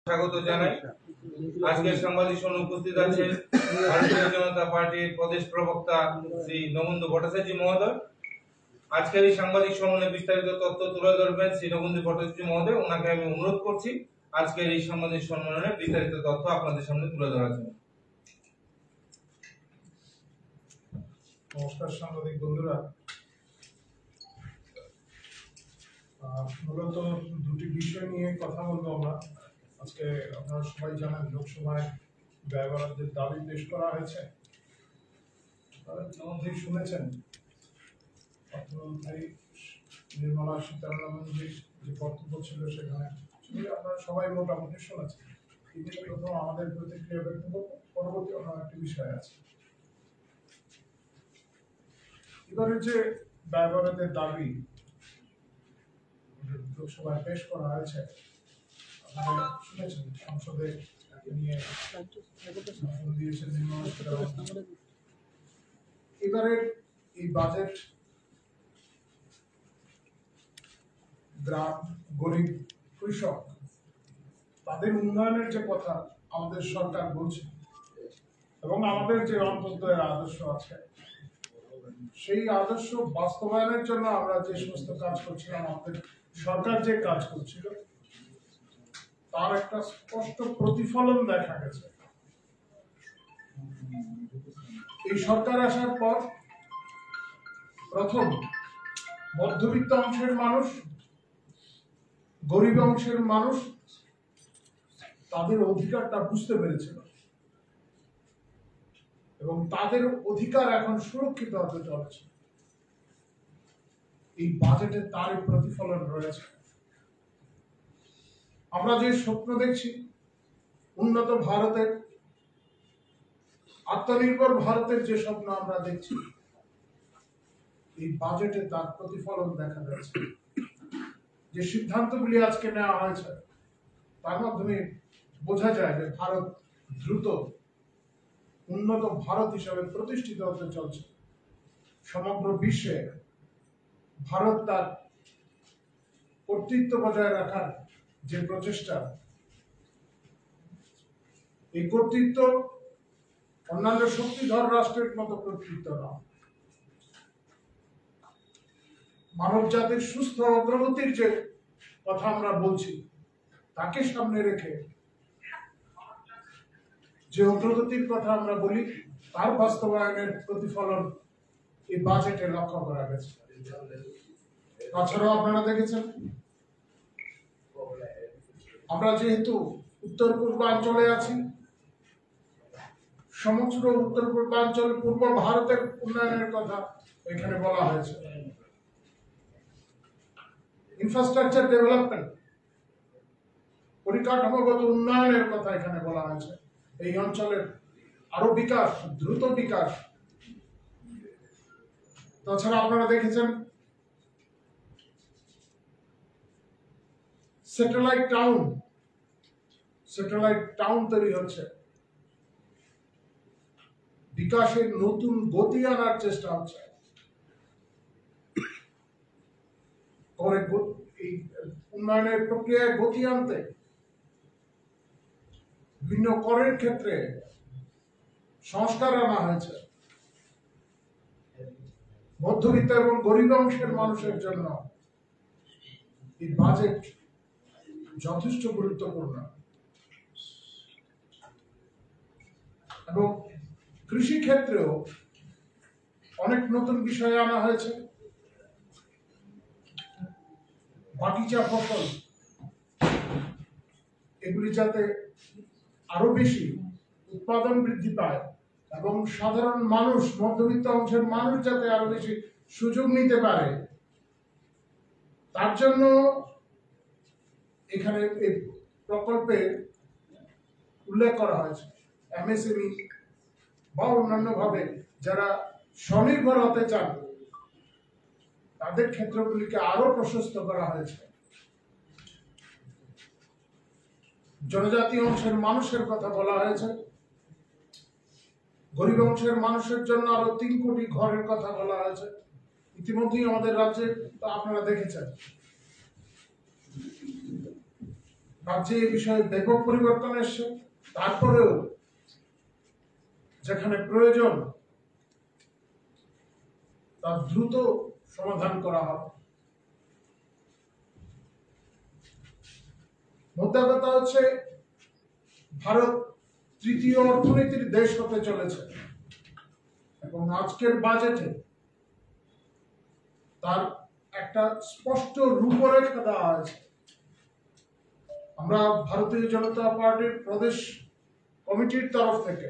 স্বাগত জানাই। আজকের সাংবাদিক সম্মেলনে উপস্থিত আছেন ভারতীয় জনতা পার্টির প্রদেশ প্রবক্তা শ্রী নবুন্দু ভট্টাচার্য মহোদয়। আজকের এই সাংবাদিক সম্মেলনে বিস্তারিত তথ্য তুলে ধরবেন শ্রী নবুন্দু ভট্টাচার্য মহোদয়। ওনাকে আমি অনুরোধ করছি আজকের এই সাংবাদিক সম্মেলনে বিস্তারিত তথ্য আপনাদের সামনে তুলে ধরার জন্য। নমস্কার সাংবাদিক বন্ধুরা, মূলত দুটি বিষয় নিয়ে কথা বলবো আমরা আজকে। আপনারা সবাই জানেন লোকসভায় ব্যয় বরাদ্দের দাবি পেশ করা হয়েছে। ইতিমধ্যেই শুনেছেন অর্থমন্ত্রী নির্মলা সীতারামনের যে বক্তব্য ছিল সেখানে আপনারা সবাই মোটামুটি শুনেছেন। কিন্তু প্রথম আমাদের প্রতিক্রিয়া ব্যক্ত করবো, পরবর্তী অন্য একটি বিষয় আছে। এবারে যে ব্যয় বরাদ্দের দাবি লোকসভায় পেশ করা হয়েছে, আপনারা শুনেছেন সংসদে নিয়ে দিয়েছেন নির্মলা সীতারামন। এবারে এই বাজেট গ্রাম, গরিব, কৃষক তাদের উন্নয়নের যে কথা আমাদের সরকার বলছে এবং আমাদের যে অন্তর্দয়ের আদর্শ আছে, সেই আদর্শ বাস্তবায়নের জন্য আমরা যে সমস্ত কাজ করছিলাম, আমাদের সরকার যে কাজ করছিল তার একটা স্পষ্ট প্রতিফলন দেখা গেছে। এই সরকার আসার পর প্রথম মধ্যবিত্ত অংশের মানুষ, গরিব অংশের মানুষ তাদের অধিকারটা বুঝতে পেরেছিল এবং তাদের অধিকার এখন সুরক্ষিত হতে চলেছে। এই বাজেটে তারই প্রতিফলন রয়েছে। আমরা যে স্বপ্ন দেখছি উন্নত ভারতের, আত্মনির্ভর ভারতের যে স্বপ্ন আমরা দেখছি, এই বাজেটে তার প্রতিফলন দেখা যাচ্ছে। যে সিদ্ধান্তগুলি আজকে নেওয়া হয়েছে তার মাধ্যমে বোঝা যায় যে ভারত দ্রুত উন্নত ভারত হিসাবে প্রতিষ্ঠিত হতে চলছে। সমগ্র বিশ্বে ভারত তার কর্তৃত্ব বজায় রাখার যে প্রচেষ্টা, এই কর্তৃত্ব অন্যান্য শক্তিধর রাষ্ট্রের মতো কর্তৃত্ব নয়। মানব জাতির সুস্থ অগ্রগতির যে কথা আমরা বলছি তাকে সামনে রেখে যে অগ্রগতির কথা আমরা বলি তার বাস্তবায়নের প্রতিফলন এই বাজেটে লক্ষ্য করা গেছে। তাছাড়াও আপনারা দেখেছেন আমরা যেহেতু উত্তর পূর্বাঞ্চলে আছি, সমগ্র উত্তর পূর্বাঞ্চল পূর্ব ভারতের উন্নয়নের কথা এখানে বলা হয়েছে। ইনফ্রাস্ট্রাকচার ডেভেলপমেন্ট, পরিকাঠামোগত উন্নয়নের কথা এখানে বলা হয়েছে। এই অঞ্চলের আরো বিকাশ, দ্রুত বিকাশ। তাছাড়া আপনারা দেখেছেন স্যাটেলাইট টাউন তৈরি হচ্ছে। বিকাশের নতুন গতি আনার চেষ্টা হচ্ছে। এই উন্নয়নের প্রক্রিয়ায় গতি আনতে বিভিন্ন করের ক্ষেত্রে সংস্কার আনা হয়েছে। মধ্যবিত্ত এবং গরিব অংশের মানুষের জন্য এই বাজেট যথেষ্ট গুরুত্বপূর্ণ। এবং কৃষি ক্ষেত্রেও অনেক নতুন বিষয় আনা হয়েছে। বাগিচা ফসল এগুলি যাতে আরো বেশি উৎপাদন বৃদ্ধি পায় এবং সাধারণ মানুষ, মধ্যবিত্ত অংশের মানুষ যাতে আরো বেশি সুযোগ নিতে পারে, তার জন্য এখানে এই প্রকল্পে উল্লেখ করা হয়েছে এমএসএমই বা অন্যান্য ভাবে যারা স্বনির্ভর হতে চান তাদের ক্ষেত্রগুলিকে আরো প্রশস্ত করা হয়েছে। জনজাতি অংশের মানুষের কথা বলা হয়েছে। গরিব অংশের মানুষের জন্য আরো 3 কোটি ঘরের কথা বলা হয়েছে। ইতিমধ্যেই আমাদের রাজ্যে তা আপনারা দেখেছেন। রাজ্যে এই বিষয়ে ব্যাপক পরিবর্তন এসছে। তারপরেও যেখানে প্রয়োজন তার দ্রুত সমাধান করা হবে। মোদ্দা কথা হচ্ছে, ভারত তৃতীয় অর্থনীতির দেশ হতে চলেছে এবং আজকের বাজেটে তার একটা স্পষ্ট রূপরেখা দেওয়া হয়েছে। আমরা ভারতীয় জনতা পার্টির প্রদেশ কমিটির তরফ থেকে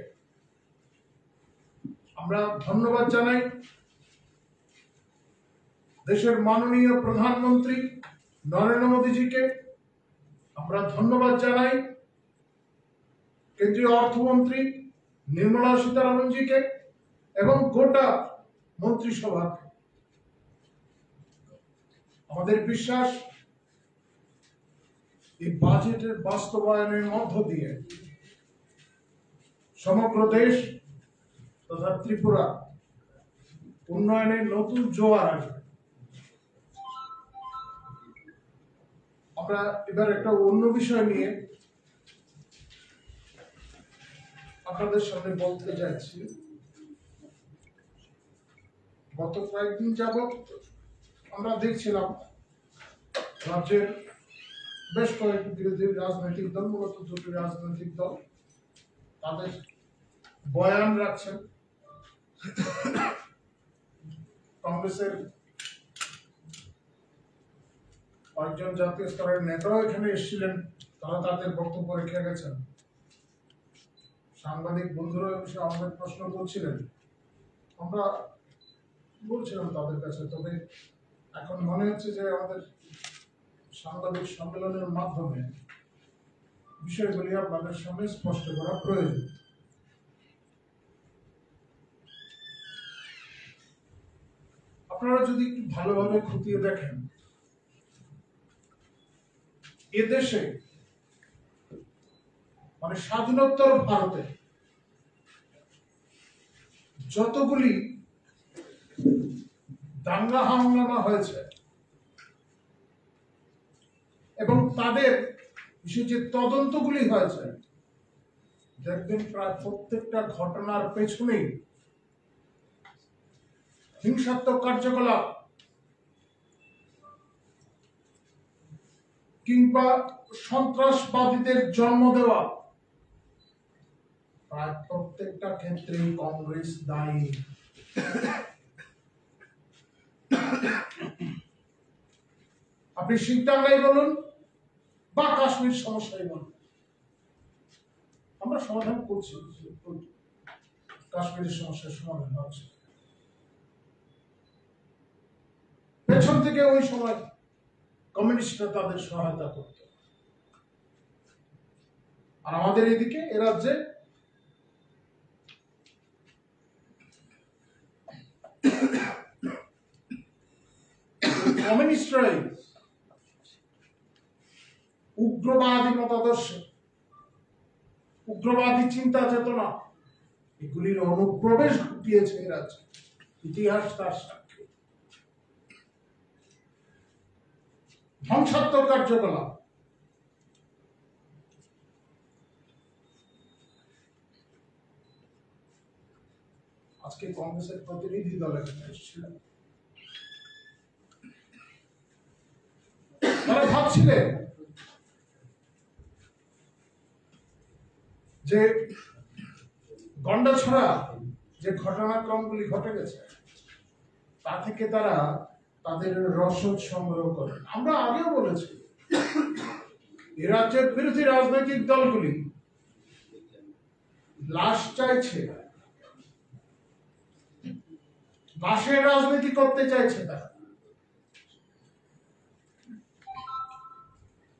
আমরা ধন্যবাদ জানাই দেশের মাননীয় প্রধানমন্ত্রী নরেন্দ্র মোদীজিকে। আমরা ধন্যবাদ জানাই কেন্দ্রীয় অর্থমন্ত্রী নির্মলা সীতারামনজিকে এবং গোটা মন্ত্রিসভাকে। আমাদের বিশ্বাস, এই বাজেটের বাস্তবায়নের মধ্য দিয়ে সমগ্র দেশ তথা ত্রিপুরা উন্নয়নের নতুন জোয়ার আসবে। আমরা এবার একটা অন্য বিষয় নিয়ে আপনাদের সামনে বলতে যাচ্ছি। গত কয়েকদিন যাবৎ আমরা দেখছিলাম রাজ্যের বেশ কয়েকটি বিরোধী রাজনৈতিক দল, মূলত দুটি রাজনৈতিক দল, তাদের বয়ান রাখছেন। কংগ্রেসের কয়েকজন জাতীয় স্তরের নেতাও এখানে এসেছিলেন, তারা তাদের বক্তব্য রেখে গেছেন। সাংবাদিক বন্ধুরা বিষয়ে আমাদের প্রশ্ন করছিলেন, আমরা বলছিলাম তাদের কাছে। তবে এখন মনে হচ্ছে যে আমাদের সাংবাদিক সম্মেলনের মাধ্যমে বিষয়গুলি আপনাদের সামনে স্পষ্ট করা প্রয়োজন। আপনারা যদি একটু ভালোভাবে খতিয়ে দেখেন, এদেশে মানে স্বাধীনোত্তর ভারতে যতগুলি দাঙ্গা হাঙ্গামা হয়েছে এবং তাদের যে তদন্তগুলি হয়েছে, দেখবেন প্রায় প্রত্যেকটা ঘটনার পেছনেই হিংসাত্মক কার্যকলাপ কিংবা সন্ত্রাসবাদীদের জন্ম দেওয়া, প্রায় প্রত্যেকটা ক্ষেত্রে কংগ্রেস দায়ী। আপনি সিংটাঙ্গাই বলুন বা কাশ্মীর সমস্যায় বলুন, আমরা সমাধান করছি, কাশ্মীরের সমস্যার সমাধান হচ্ছে। পেছন থেকে ওই সময় কমিউনিস্টরা তাদের সহায়তা করত, আর আমাদের এদিকে এ রাজ্যে কমিউনিস্টরাই উগ্রবাদী মতাদর্শ, উগ্রবাদী চিন্তা চেতনা এগুলির অনুপ্রবেশ ঘটিয়েছে এ রাজ্যে। ইতিহাস তার সাক্ষী। ধ্বংসাত্মক কার্যকলাপ, আজকে কংগ্রেসের প্রতিনিধি দল এখানে এসেছিলেন, তারা ভাবছিলেন যে গন্ডাছড়া যে ঘটনাক্রমগুলি ঘটে গেছে তা থেকে তারা তাদের রসদ সংগ্রহ করেন। আমরা আগেও বলেছি, এ রাজ্যের বিরোধী রাজনৈতিক দলগুলি লাশ চাইছে, লাশের রাজনীতি করতে চাইছে তারা।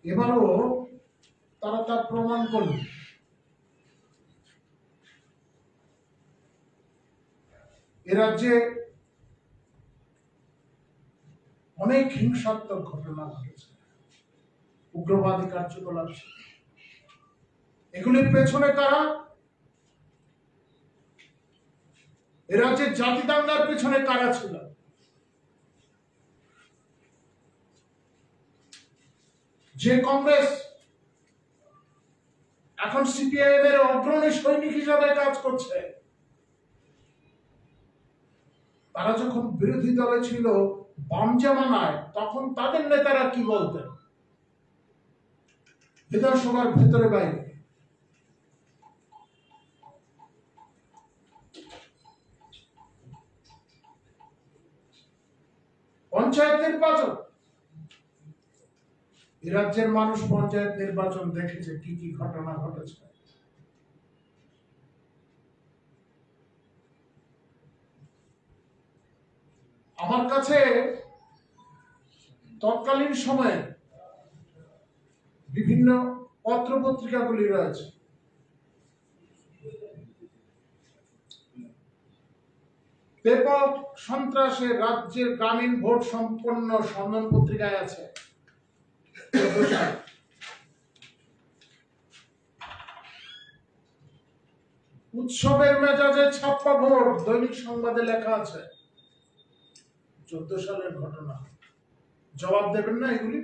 এবারও তারা তা প্রমাণ করল। এ রাজ্যে অনেক হিংসাত্মক ঘটনা ঘটেছে, উগ্রবাদী কার্যকলাপ। এগুলির পেছনে কারা? এ রাজ্যের জাতি দাঙ্গার পেছনে কারা ছিল? যে কংগ্রেস এখন সিপিআইএম এর অগ্রণী সৈনিক হিসাবে কাজ করছে। তারা যখন বিরোধী দলে ছিল বাম জামানায়, তখন তাদের নেতারা কি বলতেন বিধানসভার ভেতরে বাইরে? পঞ্চায়েত নির্বাচন, এই রাজ্যের মানুষ পঞ্চায়েত নির্বাচন দেখেছে, কি কি ঘটনা ঘটেছে। আমার কাছে তৎকালীন সময়ে বিভিন্ন পত্র পত্রিকাগুলি রয়েছে। ব্যাপক সন্ত্রাসে রাজ্যের গ্রামীণ ভোট সম্পন্ন সন্ধান পত্রিকায় আছে। উৎসবের মেজাজে ছাপ্পা ভোট দৈনিক সংবাদে লেখা আছে। 14 সালের ঘটনা। জবাব দেবেন না এগুলি?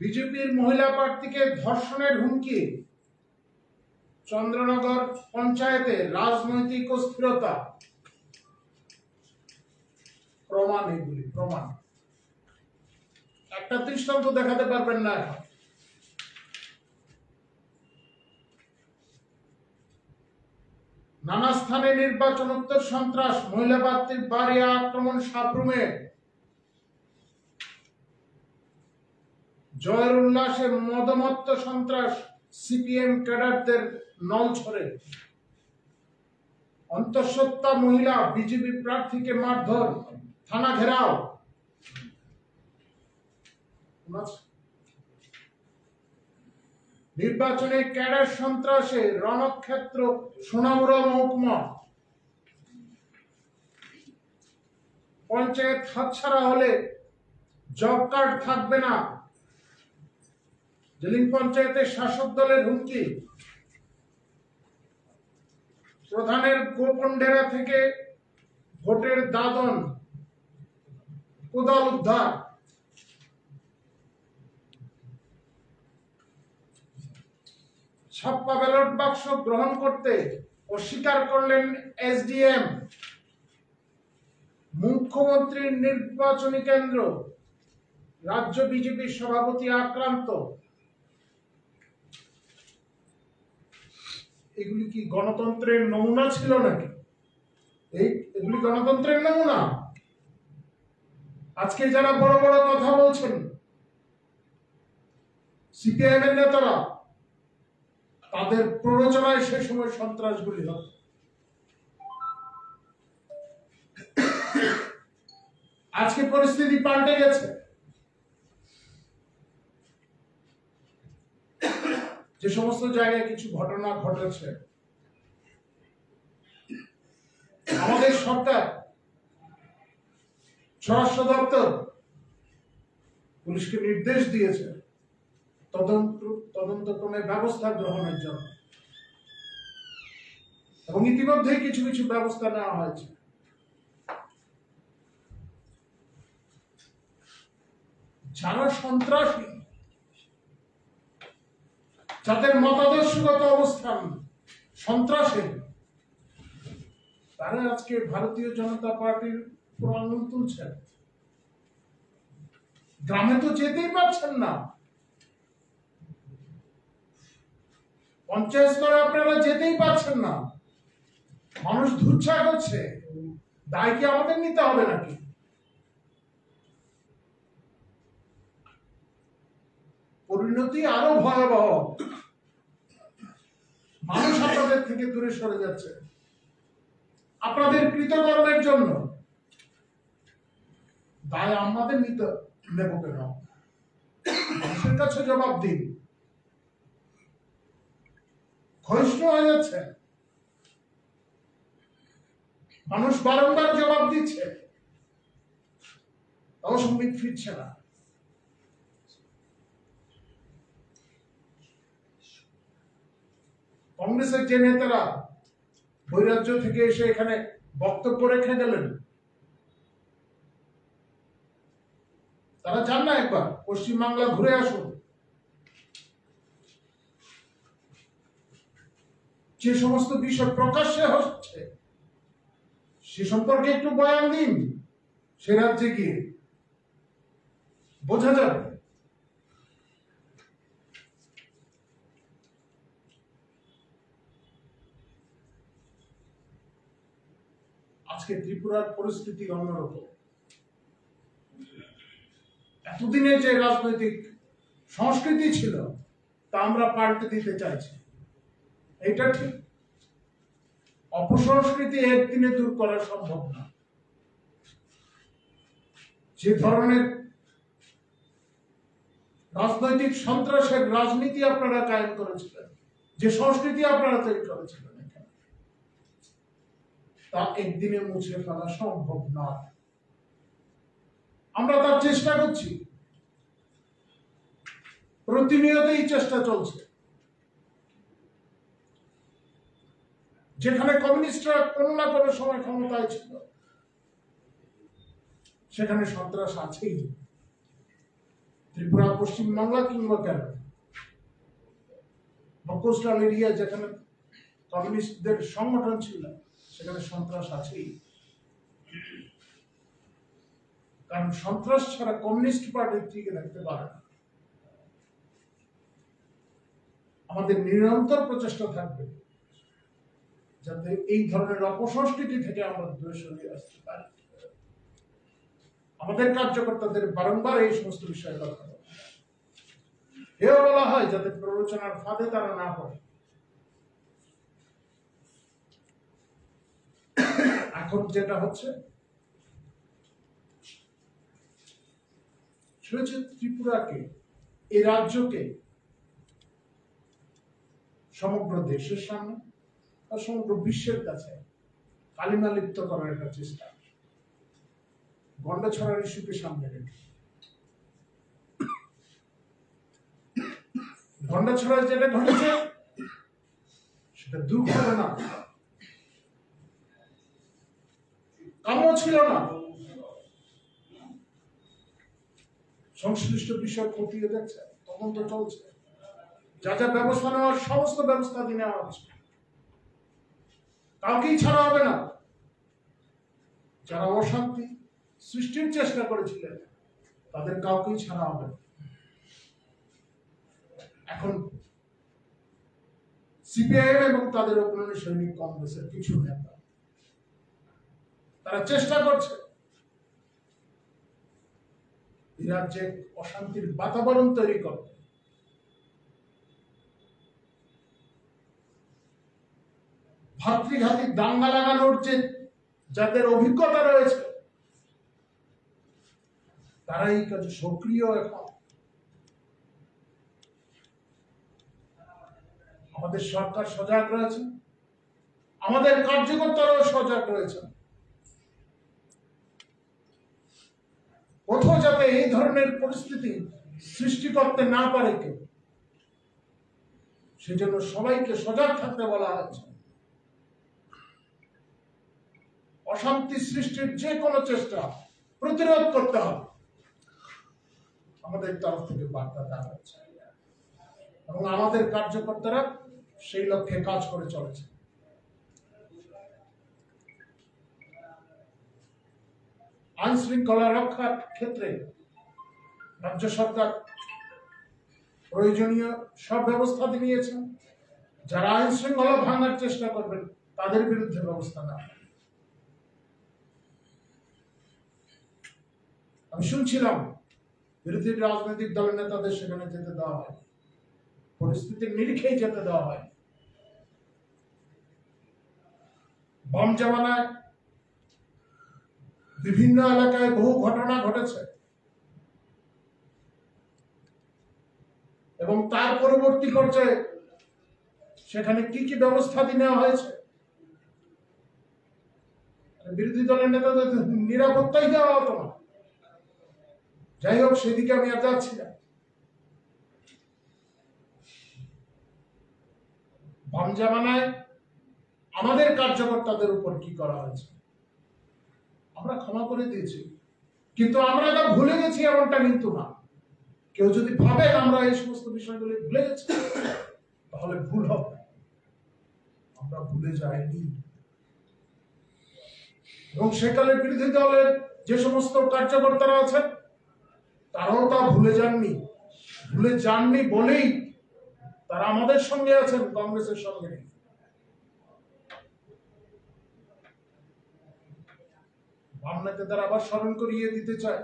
বিজেপির মহিলা প্রার্থীকে ধর্ষণের হুমকি, চন্দ্রনগর পঞ্চায়েতে রাজনৈতিক অস্থিরতা, প্রমাণ, এগুলি প্রমাণ। একটা দৃষ্টান্ত দেখাতে পারবেন না এখন। নানা স্থানে নির্বাচনোত্তর সন্ত্রাস, মহিলা প্রার্থীর বাড়ি আক্রমণ সাবরুমে, জয়ের উল্লাসে মদমত্ত সন্ত্রাস, সিপিএম ক্যাডারদের নলছড়ে, অন্তঃসত্ত্বা মহিলা বিজেপি প্রার্থীকে মারধর, থানা ঘেরাও। নির্বাচনে ক্যাডার সন্ত্রাসে রণক্ষেত্র সোনামুড়া মহকুমা, পঞ্চায়েত হাতছাড়া হলে জব কার্ড থাকবে না, জেলিং পঞ্চায়েতের শাসক দলের হুমকি, প্রধানের গোপন ডেরা থেকে ভোটের দাদন, কোদাল উদ্ধার। ছাপ্পা ব্যালট বাক্স গ্রহণ করতে অস্বীকার করলেন এসডিএম। মুখ্যমন্ত্রীর নির্বাচনী কেন্দ্র, রাজ্য বিজেপির সভাপতি আক্রান্ত। এগুলি কি গণতন্ত্রের নমুনা ছিল নাকি? এগুলি গণতন্ত্রের নমুনা? আজকে যারা বড় বড় কথা বলছেন সিপিআইএম এর নেতারা, তাদের প্ররোচনায় সে সময় সন্ত্রাসগুলি হতো। আজকে পরিস্থিতি পাল্টে গেছে। যে সমস্ত জায়গায় কিছু ঘটনা ঘটেছে, আমাদের সরকার, স্বরাষ্ট্র দপ্তর পুলিশকে নির্দেশ দিয়েছে তদন্তক্রমে ব্যবস্থা গ্রহণের জন্য, এবং ইতিমধ্যেই কিছু কিছু ব্যবস্থা নেওয়া হয়েছে। যারা সন্ত্রাসী, যাদের মতাদর্শগত অবস্থান সন্ত্রাসী, তারা আজকে ভারতীয় জনতা পার্টির উপর আঙুল তুলছেন। গ্রামে তো যেতেই পারছেন না, পঞ্চায়েত স্তরে আপনারা যেতেই পারছেন না, মানুষ ধুচ্ছা করছে। দায় কি আমাদের নিতে হবে নাকি? পরিণতি আরো ভয়াবহ। মানুষ আপনাদের থেকে দূরে সরে যাচ্ছে আপনাদের কৃতকর্মের জন্য। দায় আমাদের নিতে নেব কেন? মানুষের কাছে জবাব দিন। ক্ষয়িষ্ণু হয়ে যাচ্ছে, মানুষ বারংবার জবাব দিচ্ছে, তাও সম্বিত ফিরছে না। কংগ্রেসের যে নেতারা বৈরাজ্য থেকে এসে এখানে বক্তব্য রেখে গেলেন, তারা চান না একবার পশ্চিমবাংলা ঘুরে আসুন। যে সমস্ত বিষয় প্রকাশ্যে হচ্ছে সে সম্পর্কে একটু বয়ান দিন, সে রাজ্যে গিয়ে বোঝা যাবে। আজকে ত্রিপুরার পরিস্থিতি অন্যরকম। এতদিনে যে রাজনৈতিক সংস্কৃতি ছিল তা আমরা পাল্টে দিতে চাইছি, এটা ঠিক। অপসংস্কৃতি একদিনে দূর করা সম্ভব না। যে ধরনের রাজনৈতিক সন্ত্রাসের রাজনীতি আপনারা কায়েম করেছিলেন, যে সংস্কৃতি আপনারা তৈরি করেছিলেন, তা একদিনে মুছে ফেলা সম্ভব নয়। আমরা তার চেষ্টা করছি, প্রতিনিয়তই চেষ্টা চলছে। যেখানে কমিউনিস্টরা কোনো না কোনো সময় ক্ষমতায় ছিল সেখানে সন্ত্রাস আছেই। ত্রিপুরা, পশ্চিমবাংলা কিংবা কেরল বা কোস্টাল এরিয়া যেখানে কমিউনিস্টদের সংগঠন ছিল সেখানে সন্ত্রাস আছেই। কারণ সন্ত্রাস ছাড়া কমিউনিস্ট পার্টি টিকে থাকতে পারে না। আমাদের নিরন্তর প্রচেষ্টা থাকবে যাতে এই ধরনের অপসংস্কৃতি থেকে আমরা দূরে সরিয়ে আসতে পারি। আমাদের কার্যকর্তাদের বারংবার এই সমস্ত বিষয়ে কথা বলা, এও বলা হয় যাতে প্ররোচনার ফাঁদে তারা না পড়ে। এখন যেটা হচ্ছে ত্রিপুরাকে, এই রাজ্যকে সমগ্র দেশের সামনে আর সমগ্র বিশ্বের কাছে কালিমা লিপ্ত করার একটা চেষ্টা, গন্ডা ছড়ার ইস্যুকে সামনে রেখে। গন্ডা ছড়ায় যেটা ঘটেছে সেটা দুর্ঘটনা, কাম্য ছিল না। সংশ্লিষ্ট বিষয় খতিয়ে দেখছে, তদন্ত চলছে, যা যা ব্যবস্থা নেওয়ার সমস্ত ব্যবস্থা দিয়ে নেওয়া হচ্ছে। কাউকেই ছাড়া হবে না। যারা অশান্তি সৃষ্টির চেষ্টা করেছিলেন তাদের কাউকেই ছাড়া হবে না। এখন সিপিআইএম এবং তাদের অগ্রণী সৈনিক কংগ্রেসের কিছু নেতা তারা চেষ্টা করছে রাজ্যে অশান্তির বাতাবরণ তৈরি করতে। ভাতৃঘাতী দাঙ্গা লাগানোর যে যাদের অভিজ্ঞতা রয়েছে তারা এই কাজে সক্রিয়। এখন আমাদের সরকার সজাগ রয়েছে, আমাদের কার্যকর্তারাও সজাগ রয়েছে। কোথাও যাতে এই ধরনের পরিস্থিতি সৃষ্টি করতে না পারে কেউ, সেজন্য সবাইকে সজাগ থাকতে বলা হয়েছে। অশান্তি সৃষ্টির যে কোনো চেষ্টা প্রতিরোধ করতে হবে, আমাদের তরফ থেকে বার্তা দেওয়া হচ্ছে এবং আমাদের কার্যকর্তারা সেই লক্ষ্যে কাজ করে চলেছে। আইন শৃঙ্খলা রক্ষার ক্ষেত্রে রাজ্য সরকার প্রয়োজনীয় সব ব্যবস্থা নিয়েছেন। যারা আইন শৃঙ্খলা ভাঙার চেষ্টা করবেন তাদের বিরুদ্ধে ব্যবস্থা নেওয়া। আমি শুনছিলাম বিরোধী রাজনৈতিক দলের নেতাদের সেখানে যেতে দেওয়া হয়, পরিস্থিতির নিরিখেই যেতে দেওয়া হয়। বাম জামানায় বিভিন্ন এলাকায় বহু ঘটনা ঘটেছে এবং তার পরবর্তী পর্যায়ে সেখানে কি কি ব্যবস্থা নেওয়া হয়েছে, বিরোধী দলের নেতাদের নিরাপত্তাই দেওয়া হতো না। যাই হোক, সেদিকে আমি আর যাচ্ছি না। বাম জামানায় আমাদের কার্যকর্তাদের উপর কি করা হয়েছে আমরা ক্ষমা করে দিয়েছি, কিন্তু আমরা এটা ভুলে গেছি এমনটা কিন্তু না। কেউ যদি ভাবে আমরা এই সমস্ত বিষয়গুলি ভুলে গেছি তাহলে ভুল হবে। আমরা ভুলে যাইনি, এবং সেকালে বিরোধী দলের যে সমস্ত কার্যকর্তারা আছেন তারাও তা ভুলে যাননি বলেই তারা আমাদের সঙ্গে আছেন, কংগ্রেসের সঙ্গে নেই। বাম নেতাদের আবার স্মরণ করিয়ে দিতে চায়,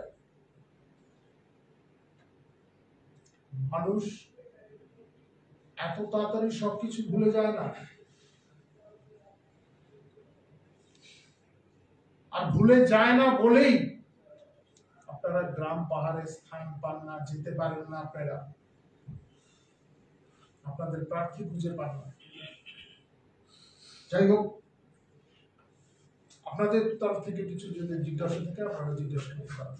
মানুষ এত তাড়াতাড়ি সবকিছু ভুলে যায় না, আর ভুলে যায় না বলেই আপনারা গ্রাম পাহাড়ে স্থান পান না, যেতে পারেন না, আপনারা আপনাদের প্রার্থী খুঁজে পান না। যাই হোক, আপনাদের তরফ থেকে কিছু যদি জিজ্ঞাসা থাকে আপনারা জিজ্ঞাসা করতে পারেন।